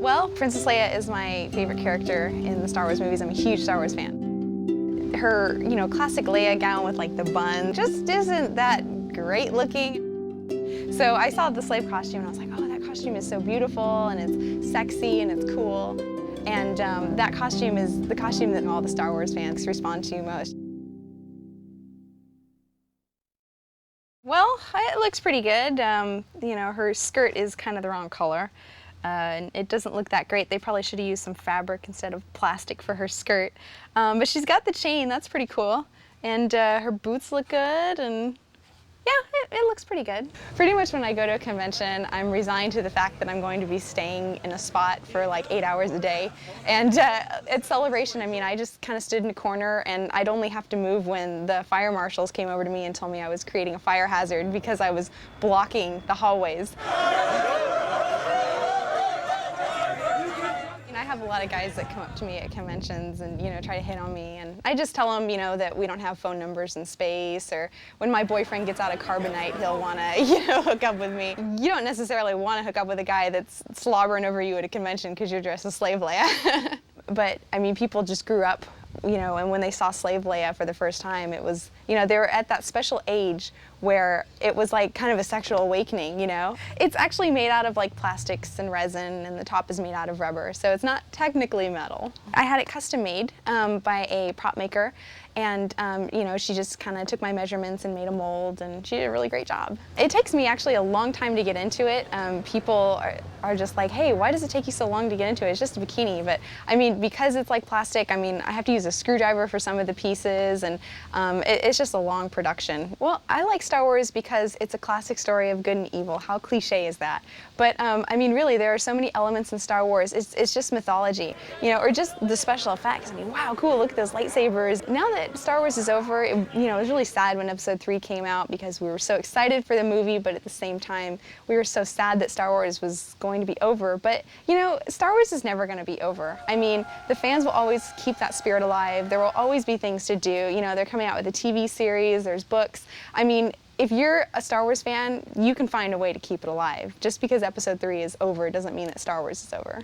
Well, Princess Leia is my favorite character in the Star Wars movies. I'm a huge Star Wars fan. Her, classic Leia gown with like the bun just isn't that great looking. So I saw the slave costume and I was like, oh, that costume is so beautiful and it's sexy and it's cool. And that costume is the costume that all the Star Wars fans respond to most. Well, it looks pretty good. Her skirt is kind of the wrong color. And it doesn't look that great. They probably should have used some fabric instead of plastic for her skirt. But she's got the chain, that's pretty cool. And her boots look good, and yeah, it looks pretty good. Pretty much when I go to a convention, I'm resigned to the fact that I'm going to be staying in a spot for like 8 hours a day. And at Celebration, I just kind of stood in a corner, and I'd only have to move when the fire marshals came over to me and told me I was creating a fire hazard because I was blocking the hallways. I have a lot of guys that come up to me at conventions and, try to hit on me, and I just tell them, that we don't have phone numbers in space, or when my boyfriend gets out of carbonite, he'll want to, hook up with me. You don't necessarily want to hook up with a guy that's slobbering over you at a convention because you're dressed as Slave Leia. But, people just grew up, and when they saw Slave Leia for the first time, it was, they were at that special age where it was like kind of a sexual awakening, It's actually made out of like plastics and resin, and the top is made out of rubber, so it's not technically metal. I had it custom made by a prop maker, and she just kind of took my measurements and made a mold, and she did a really great job. It takes me actually a long time to get into it. People are just like, hey, why does it take you so long to get into it? It's just a bikini. But because it's like plastic, I have to use a screwdriver for some of the pieces, and it's just a long production. Well, I like Star Wars because it's a classic story of good and evil. How cliche is that? But really, there are so many elements in Star Wars. It's just mythology, or just the special effects. Wow, cool, look at those lightsabers. Now that Star Wars is over, it was really sad when Episode 3 came out because we were so excited for the movie, but at the same time, we were so sad that Star Wars was going to be over. But, Star Wars is never going to be over. The fans will always keep that spirit alive. There will always be things to do. They're coming out with a TV series, there's books. If you're a Star Wars fan, you can find a way to keep it alive. Just because Episode 3 is over doesn't mean that Star Wars is over.